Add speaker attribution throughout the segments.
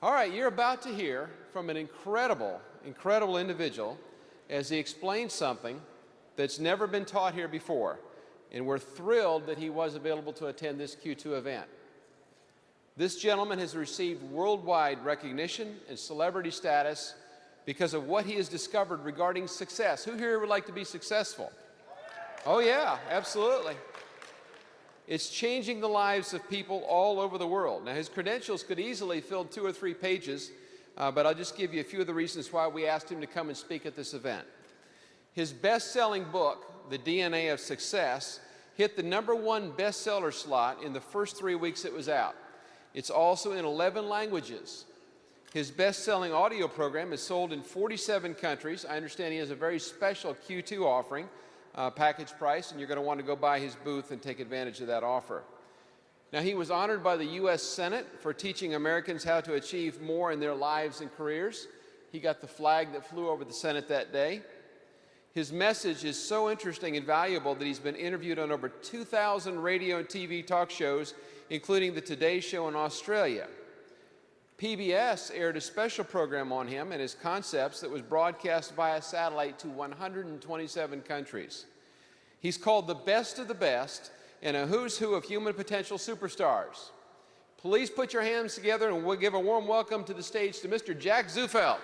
Speaker 1: All right, you're about to hear from an incredible individual as he explains something that's never been taught here before, and we're thrilled that he was available to attend this Q2 event. This gentleman has received worldwide recognition and celebrity status because of what he has discovered regarding success. Who here would like to be successful? Oh yeah, absolutely. It's changing the lives of people all over the world. Now, his credentials could easily fill 2 or 3 pages, but I'll just give you a few of the reasons why we asked him to come and speak at this event. His best-selling book, The DNA of Success, hit the #1 bestseller slot in the first 3 weeks it was out. It's also in 11 languages. His best-selling audio program is sold in 47 countries. I understand he has a very special Q2 offering, package price, and you're going to want to go by his booth and take advantage of that offer. Now, he was honored by the U.S. Senate for teaching Americans how to achieve more in their lives and careers. He got the flag that flew over the Senate that day. His message is so interesting and valuable that he's been interviewed on over 2,000 radio and TV talk shows, including the Today Show in Australia. PBS aired a special program on him and his concepts that was broadcast via satellite to 127 countries. He's called the best of the best and a who's who of human potential superstars. Please put your hands together and we'll give a warm welcome to the stage to Mr. Jack Zufelt.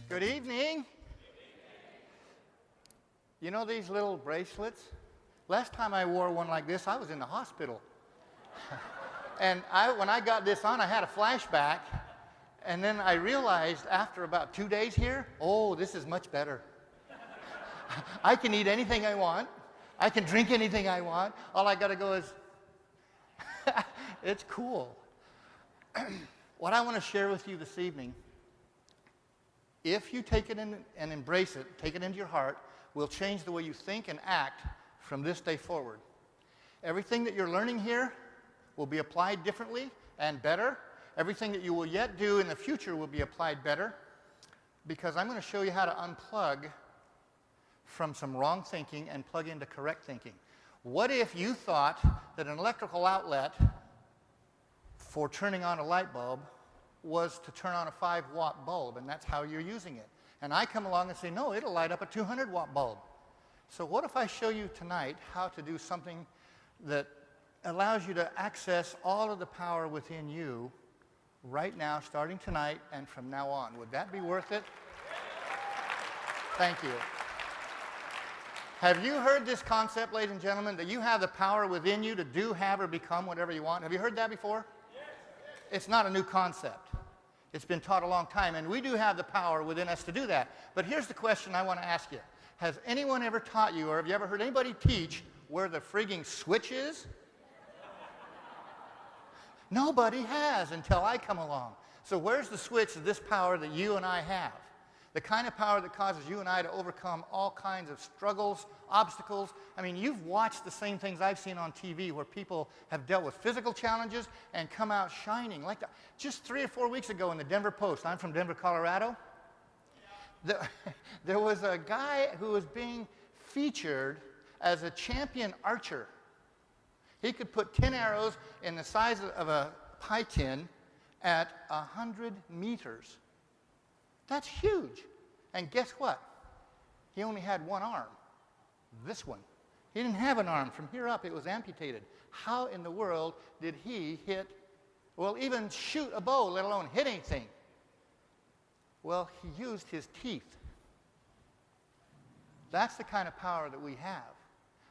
Speaker 2: Good evening. You know these little bracelets? Last time I wore one like this, I was in the hospital. And when I got this on, I had a flashback. And then I realized after about 2 days here, oh, this is much better. I can eat anything I want. I can drink anything I want. All I got to go is, it's cool. What I want to share with you this evening, if you take it in and embrace it, take it into your heart, will change the way you think and act from this day forward. Everything that you're learning here will be applied differently and better. Everything that you will yet do in the future will be applied better, because I'm going to show you how to unplug from some wrong thinking and plug into correct thinking. What if you thought that an electrical outlet for turning on a light bulb was to turn on a 5-watt bulb, and that's how you're using it? And I come along and say, no, it'll light up a 200-watt bulb. So what if I show you tonight how to do something that allows you to access all of the power within you right now, starting tonight and from now on? Would that be worth it? Thank you. Have you heard this concept, ladies and gentlemen, that you have the power within you to do, have, or become whatever you want? Have you heard that before? It's not a new concept. It's been taught a long time, and we do have the power within us to do that. But here's the question I want to ask you. Has anyone ever taught you, or have you ever heard anybody teach where the frigging switch is? Nobody has until I come along. So where's the switch of this power that you and I have? The kind of power that causes you and I to overcome all kinds of struggles, obstacles. I mean, you've watched the same things I've seen on TV where people have dealt with physical challenges and come out shining. Like that. Just 3 or 4 weeks ago in the Denver Post, I'm from Denver, Colorado, there was a guy who was being featured as a champion archer. He could put 10 arrows in the size of a pie tin at 100 meters. That's huge. And guess what? He only had one arm, this one. He didn't have an arm. From here up, it was amputated. How in the world did he hit, well, even shoot a bow, let alone hit anything? Well, he used his teeth. That's the kind of power that we have.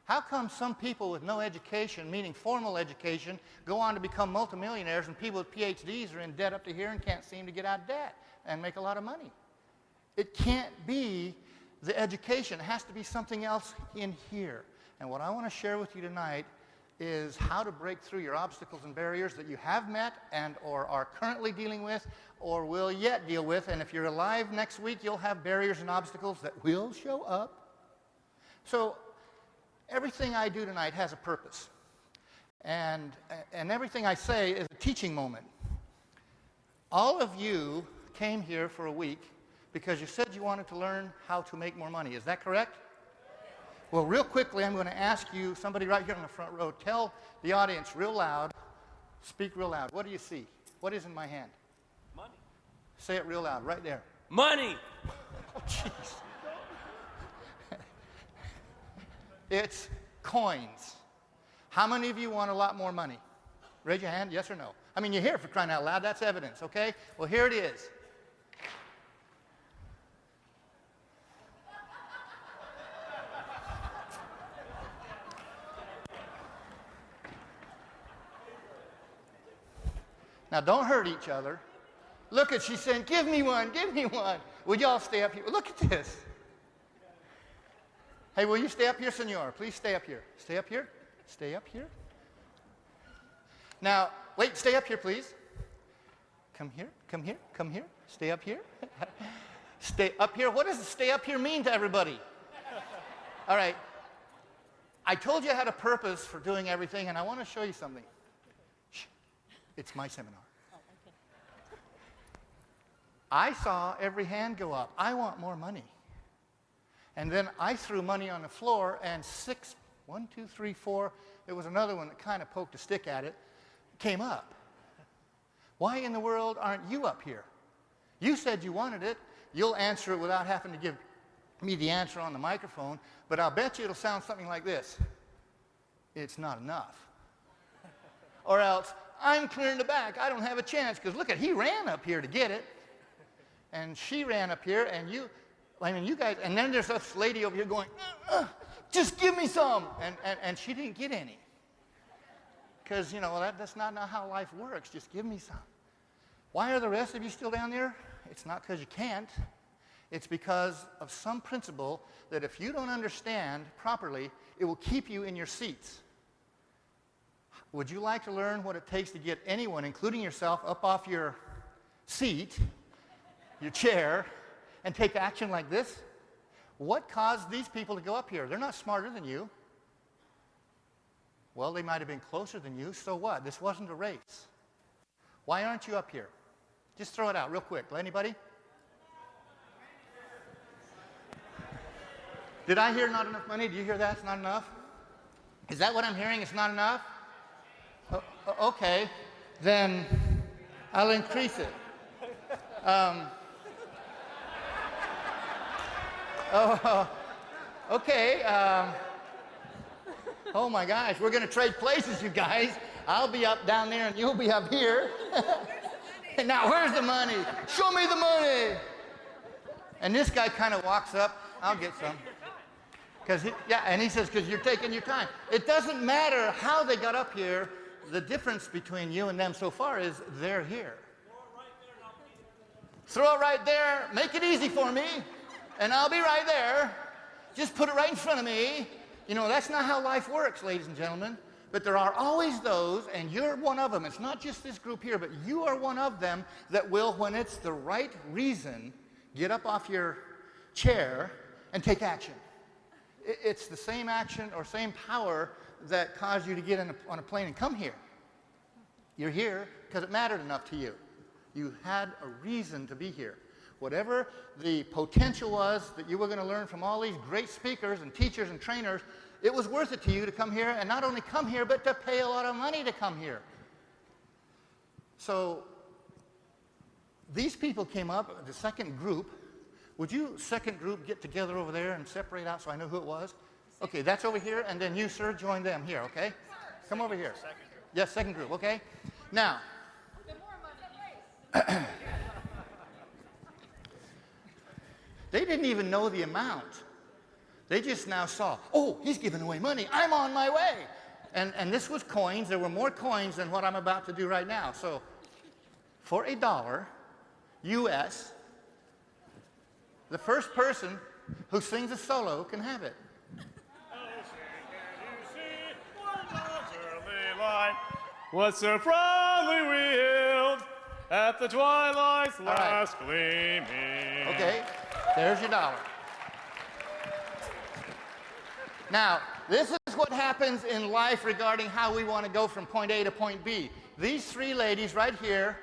Speaker 2: How come some people with no education, meaning formal education, go on to become multimillionaires, and people with PhDs are in debt up to here and can't seem to get out of debt and make a lot of money? It can't be the education. It has to be something else in here. And what I want to share with you tonight is how to break through your obstacles and barriers that you have met and or are currently dealing with or will yet deal with. And if you're alive next week, you'll have barriers and obstacles that will show up. So everything I do tonight has a purpose. And everything I say is a teaching moment. All of you came here for a week because you said you wanted to learn how to make more money. Is that correct? Well, real quickly, I'm going to ask you, somebody right here in the front row, tell the audience real loud, speak real loud. What do you see? What is in my hand?
Speaker 3: Money.
Speaker 2: Say it real loud, right there.
Speaker 3: Money.
Speaker 2: Oh, jeez. It's coins. How many of you want a lot more money? Raise your hand, yes or no? I mean, you're here for crying out loud. That's evidence, okay? Well, here it is. Now, don't hurt each other. Look at, she's saying, give me one, give me one. Would y'all stay up here? Look at this. Hey, will you stay up here, senor? Please stay up here. Stay up here. Stay up here. Now, wait, stay up here, please. Come here, come here, come here. Stay up here. Stay up here. What does stay up here mean to everybody? All right. I told you I had a purpose for doing everything, and I want to show you something. Shh. It's my seminar. I saw every hand go up. I want more money. And then I threw money on the floor, and 1, 2, 3, 4, there was another one that kind of poked a stick at it, came up. Why in the world aren't you up here? You said you wanted it. You'll answer it without having to give me the answer on the microphone, but I'll bet you it'll sound something like this. It's not enough. Or else, I'm clearing the back. I don't have a chance, because look at, he ran up here to get it, and she ran up here, and you guys, and then there's this lady over here going, just give me some, and she didn't get any. Because, you know, that's not how life works. Just give me some. Why are the rest of you still down there? It's not because you can't. It's because of some principle that if you don't understand properly, it will keep you in your seats. Would you like to learn what it takes to get anyone, including yourself, up off your seat, your chair, and take action like this? What caused these people to go up here? They're not smarter than you. Well, they might have been closer than you, so what? This wasn't a race. Why aren't you up here? Just throw it out real quick. Anybody? Did I hear not enough money? Do you hear that? It's not enough? Is that what I'm hearing? It's not enough? Okay, then I'll increase it. Okay. Oh my gosh, we're going to trade places, you guys. I'll be up down there and you'll be up here. And now, where's the money? Show me the money. And this guy kind of walks up. I'll get some. And he says, because you're taking your time. It doesn't matter how they got up here. The difference between you and them so far is they're here. Throw it right there. Make it easy for me. And I'll be right there. Just put it right in front of me. You know, that's not how life works, ladies and gentlemen. But there are always those, and you're one of them. It's not just this group here, but you are one of them that will, when it's the right reason, get up off your chair and take action. It's the same action or same power that caused you to get on a plane and come here. You're here because it mattered enough to you. You had a reason to be here. Whatever the potential was that you were going to learn from all these great speakers and teachers and trainers, it was worth it to you to come here, and not only come here, but to pay a lot of money to come here. So these people came up, the second group. Would you, second group, get together over there and separate out so I know who it was? Okay, that's over here, and then you, sir, join them here, okay? Come over here. Yes, second group, okay? Now, they didn't even know the amount. They just now saw, oh, he's giving away money. I'm on my way. And this was coins. There were more coins than what I'm about to do right now. So for $1 US, the first person who sings a solo can have it.
Speaker 3: What's so proudly wheeled at the twilight's last gleaming.
Speaker 2: Okay, there's your $1. Now, this is what happens in life regarding how we want to go from point A to point B. These three ladies right here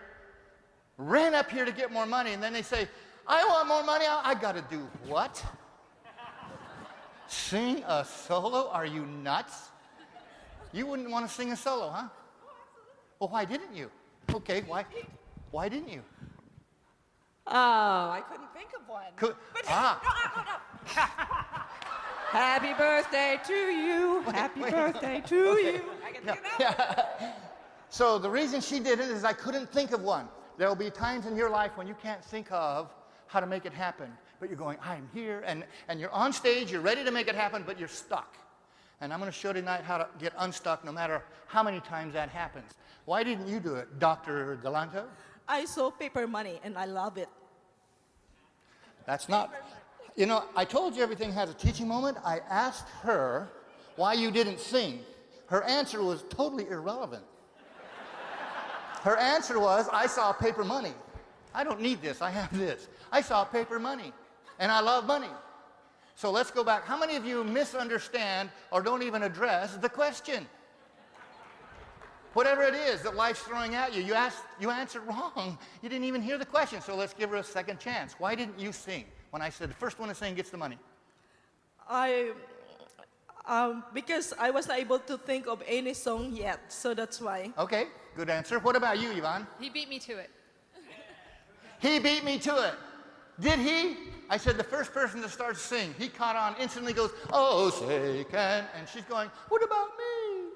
Speaker 2: ran up here to get more money, and then they say, I want more money. I got to do what? Sing a solo? Are you nuts? You wouldn't want to sing a solo, huh? Well, why didn't you? Okay, why didn't you?
Speaker 4: Oh, I couldn't think of one.
Speaker 2: No.
Speaker 4: Happy birthday to you. Happy birthday to you. I can think of that one.
Speaker 2: So the reason she did it is I couldn't think of one. There will be times in your life when you can't think of how to make it happen. But you're going, I'm here, and you're on stage, you're ready to make it happen, but you're stuck. And I'm going to show tonight how to get unstuck no matter how many times that happens. Why didn't you do it, Dr. Galanto?
Speaker 4: I saw paper money, and I love it.
Speaker 2: That's not... You know, I told you everything has a teaching moment. I asked her why you didn't sing. Her answer was totally irrelevant. Her answer was, I saw paper money. I don't need this, I have this. I saw paper money, and I love money. So let's go back. How many of you misunderstand or don't even address the question? Whatever it is that life's throwing at you, you answered wrong. You didn't even hear the question, so let's give her a second chance. Why didn't you sing when I said the first one to sing gets the money?
Speaker 4: Because I wasn't able to think of any song yet, so that's why.
Speaker 2: Okay, good answer. What about you, Yvonne?
Speaker 5: He beat me to it.
Speaker 2: He beat me to it. Did he? I said the first person to start to sing. He caught on, instantly goes, oh, say can. And she's going, what about me?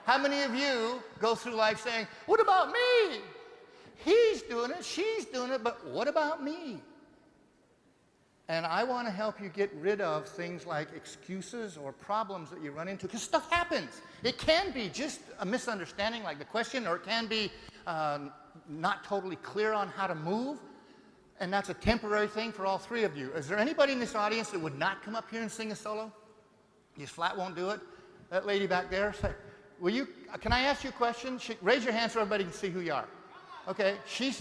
Speaker 2: How many of you go through life saying, what about me? He's doing it, she's doing it, but what about me? And I want to help you get rid of things like excuses or problems that you run into, because stuff happens. It can be just a misunderstanding like the question, or it can be not totally clear on how to move. And that's a temporary thing for all three of you. Is there anybody in this audience that would not come up here and sing a solo? You just flat won't do it? That lady back there, say, can I ask you a question? Raise your hand so everybody can see who you are. Okay,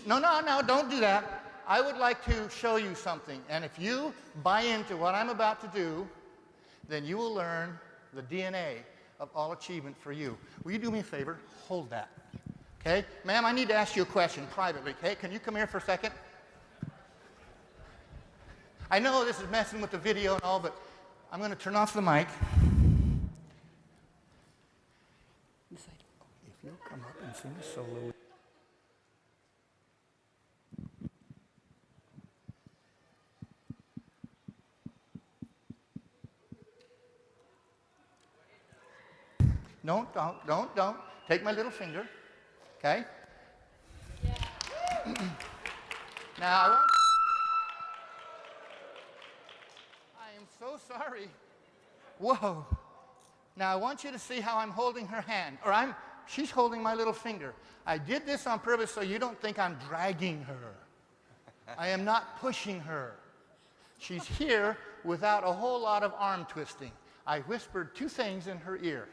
Speaker 2: no, don't do that. I would like to show you something. And if you buy into what I'm about to do, then you will learn the DNA of all achievement for you. Will you do me a favor? Hold that. Okay? Ma'am, I need to ask you a question privately, okay? Can you come here for a second? I know this is messing with the video and all, but I'm going to turn off the mic. If you'll come up and sing a solo. Don't. Take my little finger, okay? Yeah. Now, I am so sorry. Whoa. Now, I want you to see how I'm holding her hand, or she's holding my little finger. I did this on purpose so you don't think I'm dragging her. I am not pushing her. She's here without a whole lot of arm twisting. I whispered two things in her ear.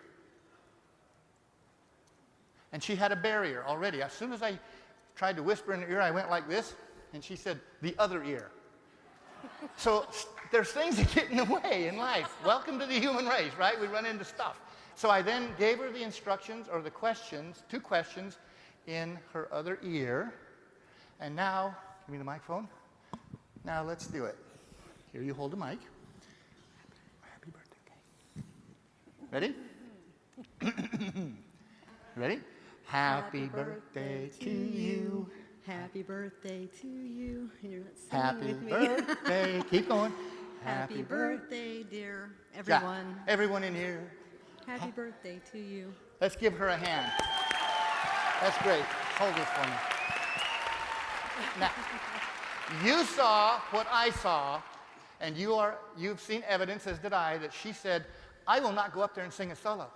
Speaker 2: And she had a barrier already. As soon as I tried to whisper in her ear, I went like this, and she said, the other ear. So there's things that get in the way in life. Welcome to the human race, right? We run into stuff. So I then gave her the instructions, or the questions, two questions, in her other ear. And now, give me the microphone. Now let's do it. Here, you hold the mic. Happy birthday. Ready? Ready? Happy birthday to you.
Speaker 6: Happy birthday to you. You're not singing
Speaker 2: Happy
Speaker 6: with me.
Speaker 2: birthday. Keep going.
Speaker 6: Happy birthday, dear everyone.
Speaker 2: Yeah, everyone in here.
Speaker 6: Happy birthday to you.
Speaker 2: Let's give her a hand. That's great. Hold this for me. Now, you saw what I saw, and you've seen evidence, as did I, that she said, I will not go up there and sing a solo.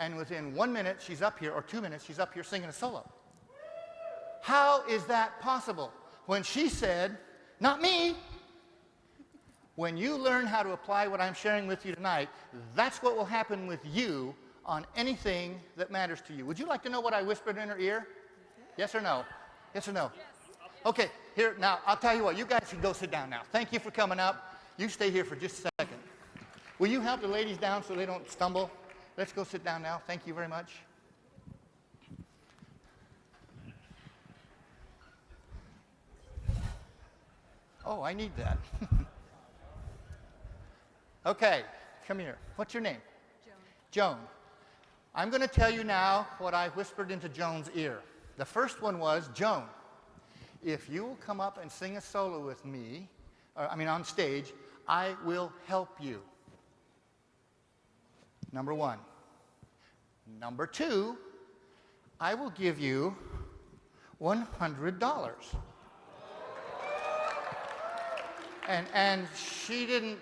Speaker 2: And within 1 minute, she's up here, or 2 minutes, she's up here singing a solo. How is that possible? When she said, not me. When you learn how to apply what I'm sharing with you tonight, that's what will happen with you on anything that matters to you. Would you like to know what I whispered in her ear? Yes or no? Yes or no? Yes. Okay, here, now, I'll tell you what, you guys can go sit down now. Thank you for coming up. You stay here for just a second. Will you help the ladies down so they don't stumble? Let's go sit down now. Thank you very much. Oh, I need that. Okay, come here. What's your name? Joan. Joan. I'm going to tell you now what I whispered into Joan's ear. The first one was, Joan, if you will come up and sing a solo with me, on stage, I will help you. Number one. Number two, I will give you $100. And she didn't,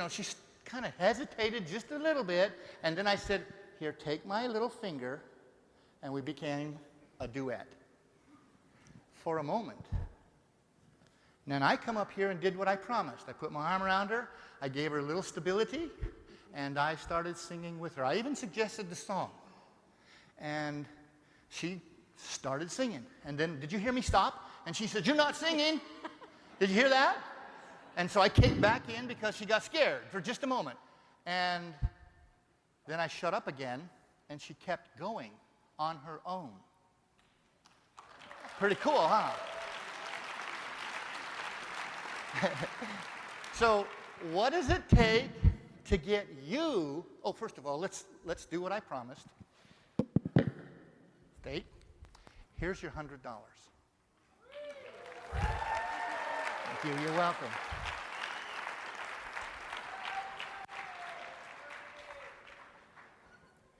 Speaker 2: she kind of hesitated just a little bit. And then I said, here, take my little finger. And we became a duet for a moment. And then I come up here and did what I promised. I put my arm around her. I gave her a little stability. And I started singing with her. I even suggested the song. And she started singing. And then, did you hear me stop? And she said, you're not singing. Did you hear that? And so I kicked back in because she got scared for just a moment. And then I shut up again, and she kept going on her own. Pretty cool, huh? So what does it take to get you... Oh, first of all, let's do what I promised. State, here's your $100. Thank you, you're welcome.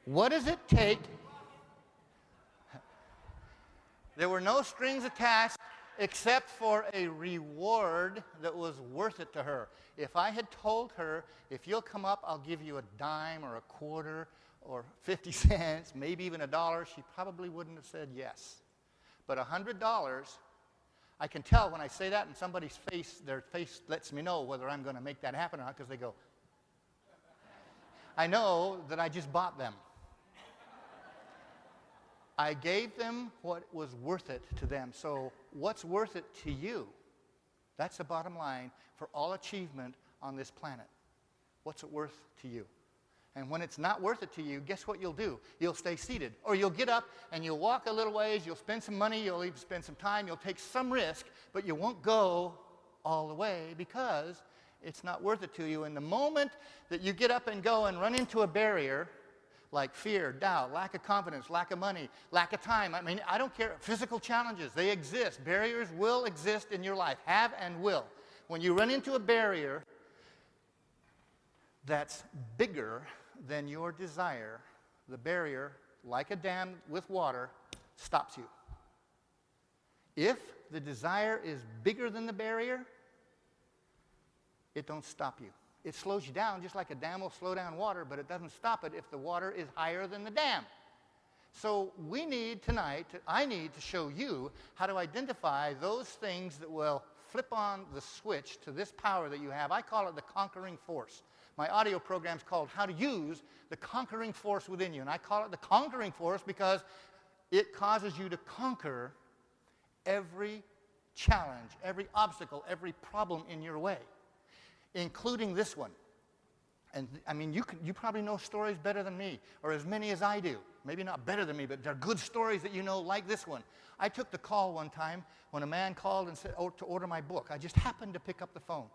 Speaker 2: What does it take? There were no strings attached except for a reward that was worth it to her. If I had told her, if you'll come up, I'll give you a dime or a quarter or 50 cents, maybe even $1, she probably wouldn't have said yes. But $100, I can tell when I say that in somebody's face, their face lets me know whether I'm going to make that happen or not, because they go, I know that I just bought them. I gave them what was worth it to them. So what's worth it to you? That's the bottom line for all achievement on this planet. What's it worth to you? And when it's not worth it to you, guess what you'll do? You'll stay seated. Or you'll get up and you'll walk a little ways, you'll spend some money, you'll even spend some time, you'll take some risk, but you won't go all the way because it's not worth it to you. And the moment that you get up and go and run into a barrier, like fear, doubt, lack of confidence, lack of money, lack of time. I don't care. Physical challenges, they exist. Barriers will exist in your life, have and will. When you run into a barrier that's bigger than your desire, the barrier, like a dam with water, stops you. If the desire is bigger than the barrier, it don't stop you. It slows you down just like a dam will slow down water, but it doesn't stop it if the water is higher than the dam. So we need tonight, I need to show you how to identify those things that will flip on the switch to this power that you have. I call it the conquering force. My audio program is called How to Use the Conquering Force Within You. And I call it the conquering force because it causes you to conquer every challenge, every obstacle, every problem in your way, including this one. And you probably know stories better than me, or as many as I do. Maybe not better than me, but they're good stories that you know, like this one. I took the call one time when a man called and said to order my book. I just happened to pick up the phone.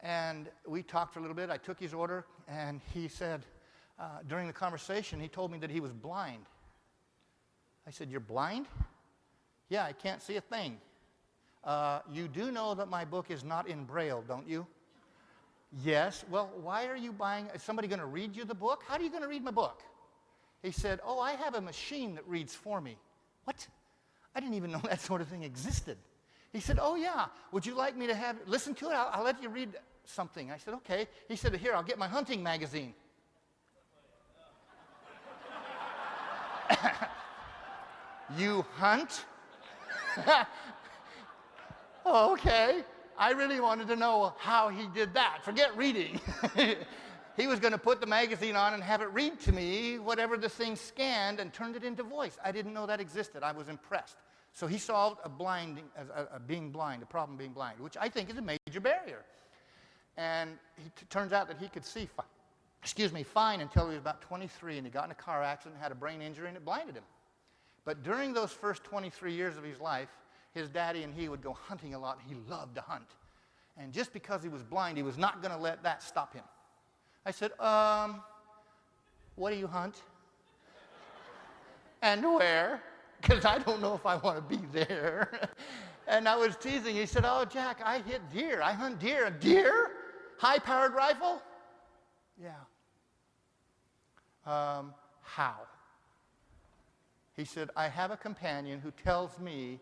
Speaker 2: And we talked for a little bit. I took his order, and he said, during the conversation, he told me that he was blind. I said, you're blind? Yeah, I can't see a thing. You do know that my book is not in Braille, don't you? Yes. Well, why are you buying? Is somebody going to read you the book? How are you going to read my book? He said, oh, I have a machine that reads for me. What? I didn't even know that sort of thing existed. He said, oh, yeah. Would you like me to listen to it? I'll let you read something. I said, okay. He said, here, I'll get my hunting magazine. You hunt? Oh, okay. I really wanted to know how he did that. Forget reading. He was going to put the magazine on and have it read to me whatever the thing scanned and turned it into voice. I didn't know that existed. I was impressed. So he solved a problem being blind, which I think is a major barrier. And it turns out that he could see fine until he was about 23, and he got in a car accident, had a brain injury, and it blinded him. But during those first 23 years of his life, his daddy and he would go hunting a lot. He loved to hunt. And just because he was blind, he was not going to let that stop him. I said, what do you hunt? And where? Because I don't know if I want to be there. And I was teasing. He said, oh, Jack, I hit deer. I hunt deer. A deer? High-powered rifle? Yeah. How? He said, I have a companion who tells me,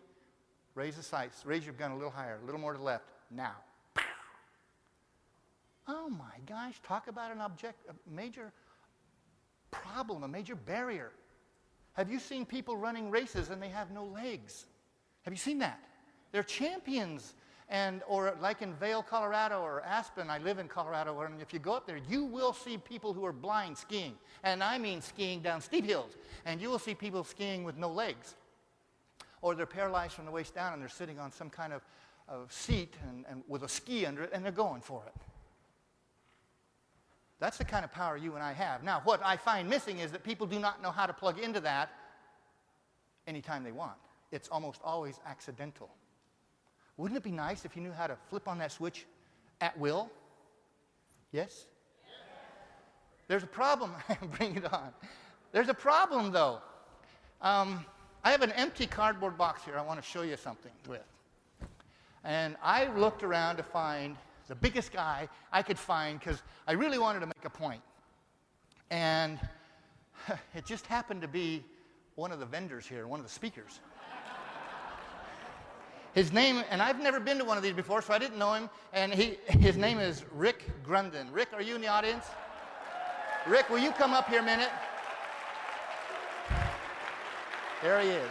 Speaker 2: raise the sights, raise your gun a little higher, a little more to the left, now. Oh my gosh, talk about a major problem, a major barrier. Have you seen people running races and they have no legs? Have you seen that? They're champions. Or like in Vail, Colorado, or Aspen, I live in Colorado, and if you go up there, you will see people who are blind skiing. And I mean skiing down steep hills. And you will see people skiing with no legs. Or they're paralyzed from the waist down, and they're sitting on some kind of seat and with a ski under it, and they're going for it. That's the kind of power you and I have. Now, what I find missing is that people do not know how to plug into that anytime they want. It's almost always accidental. Wouldn't it be nice if you knew how to flip on that switch at will? Yes? There's a problem. Bring it on. There's a problem, though. I have an empty cardboard box here I want to show you something with. And I looked around to find the biggest guy I could find because I really wanted to make a point. And it just happened to be one of the vendors here, one of the speakers. His name, and I've never been to one of these before, so I didn't know him, and his name is Rick Grunden. Rick, are you in the audience? Rick, will you come up here a minute? There he is.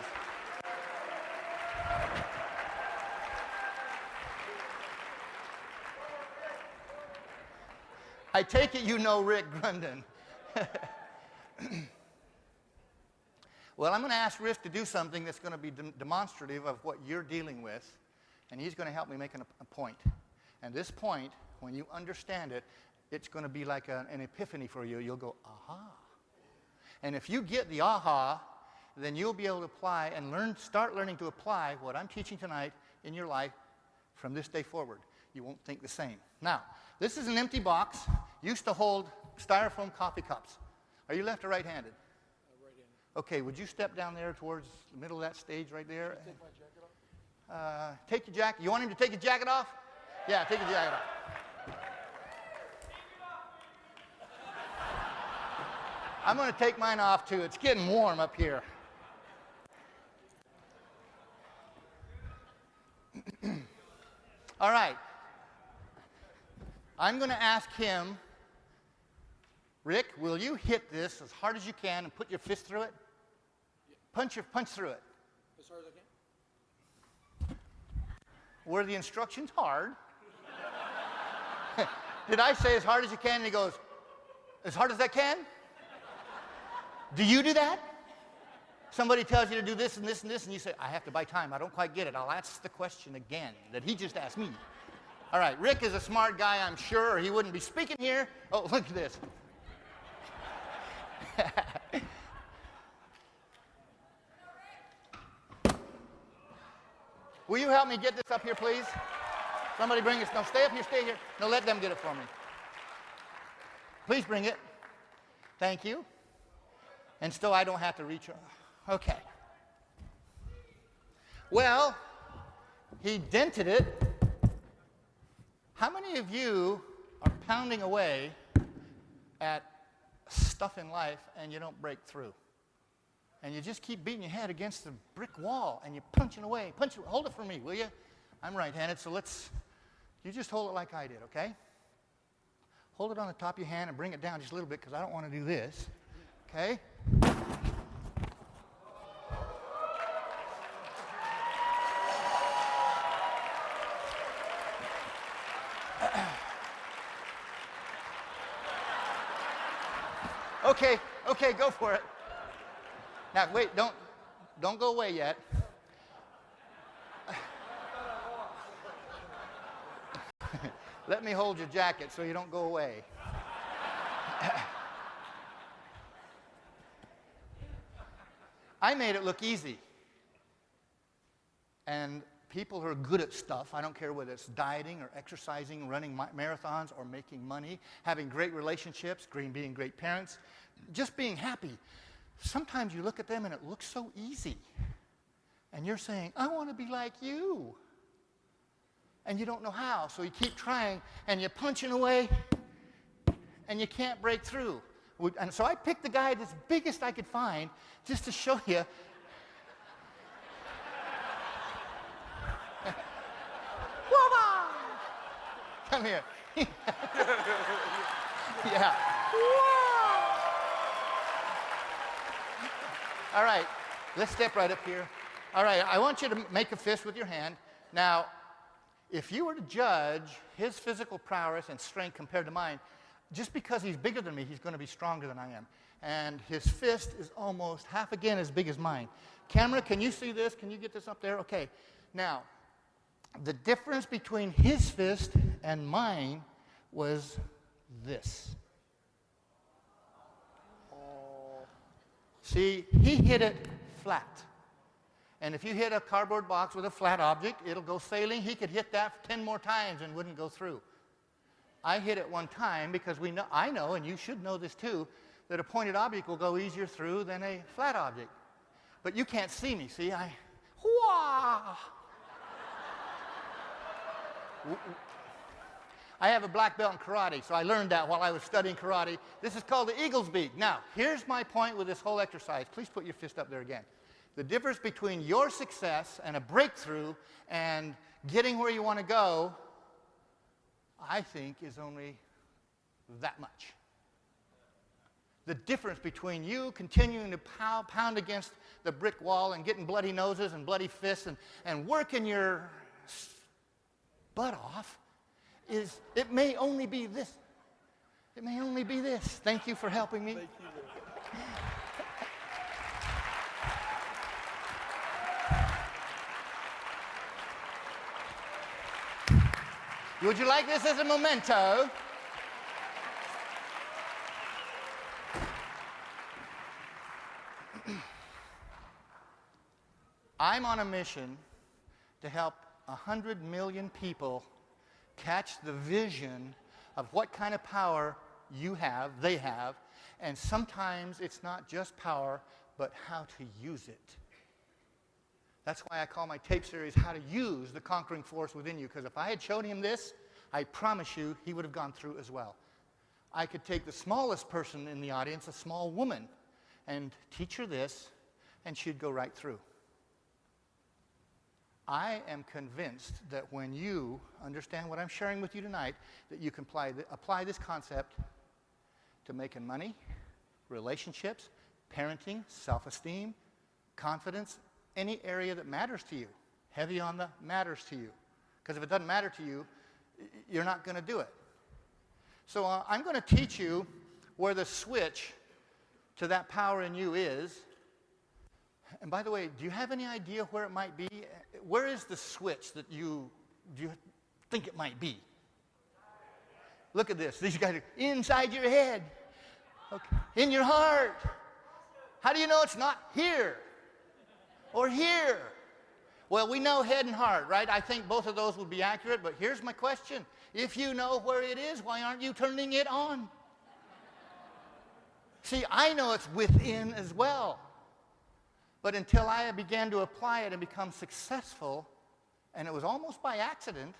Speaker 2: I take it you know Rick Grunden. Well, I'm going to ask Rick to do something that's going to be demonstrative of what you're dealing with, and he's going to help me make a point. And this point, when you understand it, it's going to be like an epiphany for you. You'll go, aha. And if you get the aha, then you'll be able to apply and start learning to apply what I'm teaching tonight in your life from this day forward. You won't think the same. Now, this is an empty box, used to hold styrofoam coffee cups. Are you left or right-handed? Okay, would you step down there towards the middle of that stage right there? Take my jacket off? Take your jacket. You want him to take his jacket off? Yeah, take your jacket off. I'm going to take mine off too. It's getting warm up here. All right. I'm going to ask him, Rick, will you hit this as hard as you can and put your fist through it? Punch through it.
Speaker 1: As hard as I can?
Speaker 2: Were the instructions hard? Did I say as hard as you can? And he goes, as hard as I can? Do you do that? Somebody tells you to do this and this and this, and you say, I have to buy time. I don't quite get it. I'll ask the question again that he just asked me. All right, Rick is a smart guy, I'm sure, or he wouldn't be speaking here. Oh, look at this. Will you help me get this up here, please? Somebody bring it. No, stay up here, stay here. No, let them get it for me. Please bring it. Thank you. And still, I don't have to reach. Okay. Well, he dented it. How many of you are pounding away at stuff in life and you don't break through? And you just keep beating your head against the brick wall and you're punching away. Hold it for me, will you? I'm right-handed, so you just hold it like I did, okay? Hold it on the top of your hand and bring it down just a little bit because I don't want to do this, okay? Okay, go for it. Now, wait, don't go away yet. Let me hold your jacket so you don't go away. I made it look easy. And people who are good at stuff, I don't care whether it's dieting or exercising, running marathons or making money, having great relationships, being great parents, just being happy. Sometimes you look at them and it looks so easy. And you're saying, I want to be like you. And you don't know how, so you keep trying, and you're punching away, and you can't break through. And so I picked the guy that's biggest I could find just to show you. Come here. Yeah. All right, let's step right up here. All right, I want you to make a fist with your hand. Now, if you were to judge his physical prowess and strength compared to mine, just because he's bigger than me, he's going to be stronger than I am. And his fist is almost half again as big as mine. Camera, can you see this? Can you get this up there? Okay. Now, the difference between his fist and mine was this. See, he hit it flat. And if you hit a cardboard box with a flat object, it'll go sailing. He could hit that 10 more times and wouldn't go through. I hit it one time because I know, and you should know this too, that a pointed object will go easier through than a flat object. But you can't see me, see? I have a black belt in karate, so I learned that while I was studying karate. This is called the eagle's beak. Now, here's my point with this whole exercise. Please put your fist up there again. The difference between your success and a breakthrough and getting where you want to go, I think, is only that much. The difference between you continuing to pound against the brick wall and getting bloody noses and bloody fists and working your butt off is, it may only be this. It may only be this. Thank you for helping me. Thank you. Would you like this as a memento? I'm on a mission to help 100 million people catch the vision of what kind of power you have, they have, and sometimes it's not just power, but how to use it. That's why I call my tape series How to Use the Conquering Force Within You, because if I had shown him this, I promise you he would have gone through as well. I could take the smallest person in the audience, a small woman, and teach her this, and she'd go right through. I am convinced that when you understand what I'm sharing with you tonight, that you can apply this concept to making money, relationships, parenting, self-esteem, confidence, any area that matters to you. Heavy on the matters to you. Because if it doesn't matter to you, you're not going to do it. So I'm going to teach you where the switch to that power in you is. And by the way, do you have any idea where it might be? Where is the switch that do you think it might be? Look at this. These guys are inside your head. Okay. In your heart. How do you know it's not here? Or here? Well, we know head and heart, right? I think both of those would be accurate, but here's my question. If you know where it is, why aren't you turning it on? See, I know it's within as well. But until I began to apply it and become successful, and it was almost by accident,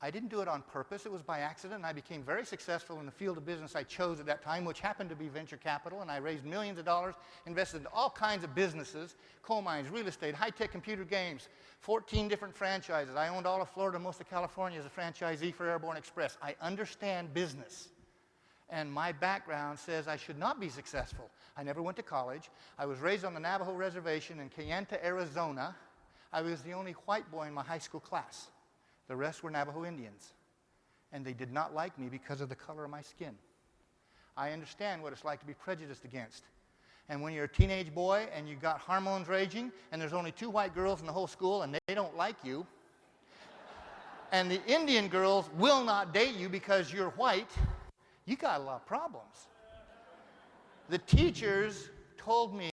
Speaker 2: I didn't do it on purpose. It was by accident, and I became very successful in the field of business I chose at that time, which happened to be venture capital, and I raised millions of dollars, invested in all kinds of businesses, coal mines, real estate, high-tech computer games, 14 different franchises. I owned all of Florida, most of California as a franchisee for Airborne Express. I understand business, and my background says I should not be successful. I never went to college. I was raised on the Navajo Reservation in Kayenta, Arizona. I was the only white boy in my high school class. The rest were Navajo Indians, and they did not like me because of the color of my skin. I understand what it's like to be prejudiced against. And when you're a teenage boy and you've got hormones raging, and there's only 2 white girls in the whole school, and they don't like you, and the Indian girls will not date you because you're white, you got a lot of problems. The teachers told me